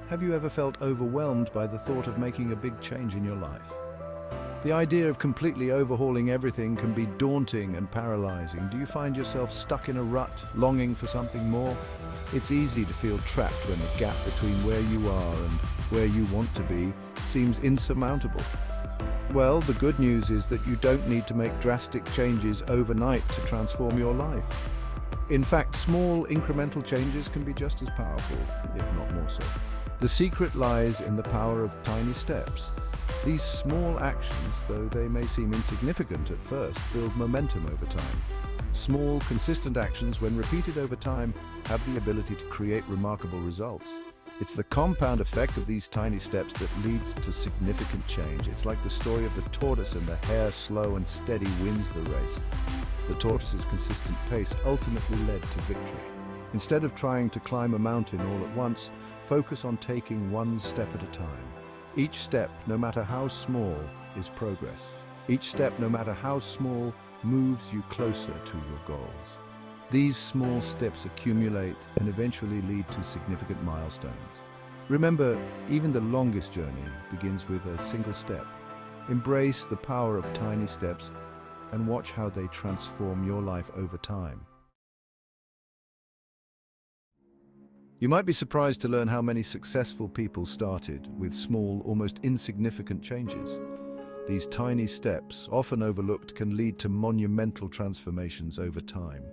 Have you ever felt overwhelmed by the thought of making a big change in your life? The idea of completely overhauling everything can be daunting and paralyzing. Do you find yourself stuck in a rut, longing for something more? It's easy to feel trapped when the gap between where you are and where you want to be seems insurmountable. Well, the good news is that you don't need to make drastic changes overnight to transform your life. In fact, small incremental changes can be just as powerful, if not more so. The secret lies in the power of tiny steps. These small actions, though they may seem insignificant at first, build momentum over time. Small, consistent actions, when repeated over time, have the ability to create remarkable results. It's the compound effect of these tiny steps that leads to significant change. It's like the story of the tortoise and the hare. Slow and steady wins the race. The tortoise's consistent pace ultimately led to victory. Instead of trying to climb a mountain all at once, focus on taking one step at a time. Each step, no matter how small, is progress. Each step, no matter how small, moves you closer to your goals. These small steps accumulate and eventually lead to significant milestones. Remember, even the longest journey begins with a single step. Embrace the power of tiny steps and watch how they transform your life over time. You might be surprised to learn how many successful people started with small, almost insignificant changes. These tiny steps, often overlooked, can lead to monumental transformations over time.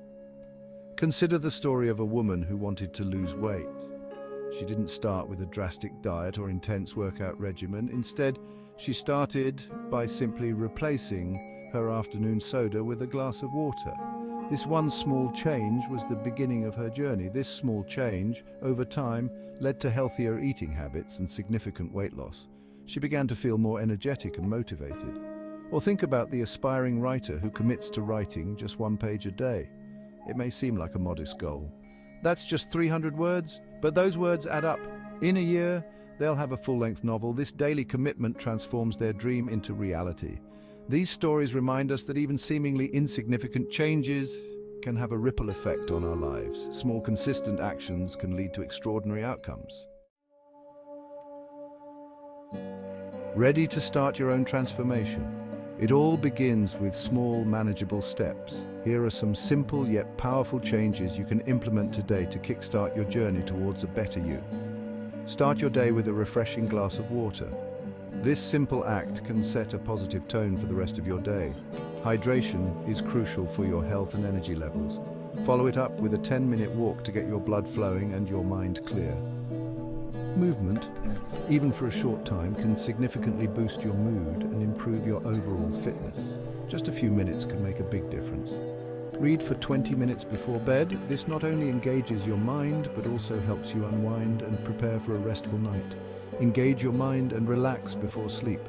Consider the story of a woman who wanted to lose weight. She didn't start with a drastic diet or intense workout regimen. Instead, she started by simply replacing her afternoon soda with a glass of water. This one small change was the beginning of her journey. This small change, over time, led to healthier eating habits and significant weight loss. She began to feel more energetic and motivated. Or think about the aspiring writer who commits to writing just one page a day. It may seem like a modest goal. That's just 300 words, but those words add up. In a year, they'll have a full-length novel. This daily commitment transforms their dream into reality. These stories remind us that even seemingly insignificant changes can have a ripple effect on our lives. Small, consistent actions can lead to extraordinary outcomes. Ready to start your own transformation? It all begins with small, manageable steps. Here are some simple yet powerful changes you can implement today to kickstart your journey towards a better you. Start your day with a refreshing glass of water. This simple act can set a positive tone for the rest of your day. Hydration is crucial for your health and energy levels. Follow it up with a 10-minute walk to get your blood flowing and your mind clear. Movement, even for a short time, can significantly boost your mood and improve your overall fitness. Just a few minutes can make a big difference. Read for 20 minutes before bed. This not only engages your mind, but also helps you unwind and prepare for a restful night. Engage your mind and relax before sleep.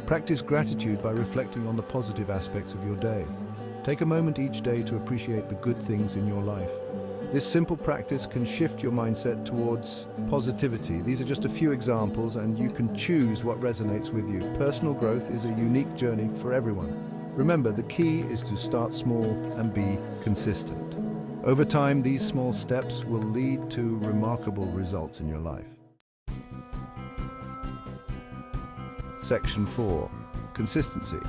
Practice gratitude by reflecting on the positive aspects of your day. Take a moment each day to appreciate the good things in your life. This simple practice can shift your mindset towards positivity. These are just a few examples, and you can choose what resonates with you. Personal growth is a unique journey for everyone. Remember, the key is to start small and be consistent. Over time, these small steps will lead to remarkable results in your life. Section 4. Consistency,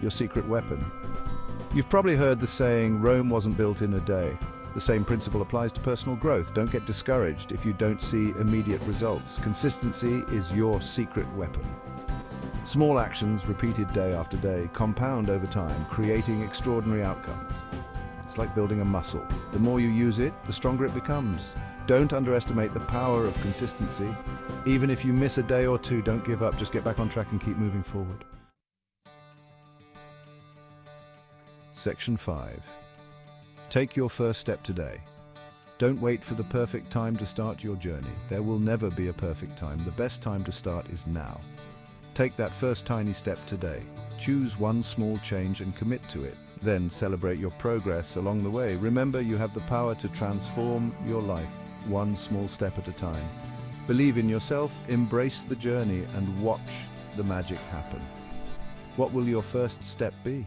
your secret weapon. You've probably heard the saying, Rome wasn't built in a day. The same principle applies to personal growth. Don't get discouraged if you don't see immediate results. Consistency is your secret weapon. Small actions, repeated day after day, compound over time, creating extraordinary outcomes. It's like building a muscle. The more you use it, the stronger it becomes. Don't underestimate the power of consistency. Even if you miss a day or two, don't give up. Just get back on track and keep moving forward. Section 5. Take your first step today. Don't wait for the perfect time to start your journey. There will never be a perfect time. The best time to start is now. Take that first tiny step today. Choose one small change and commit to it. Then celebrate your progress along the way. Remember, you have the power to transform your life, one small step at a time. Believe in yourself, embrace the journey, and watch the magic happen. What will your first step be?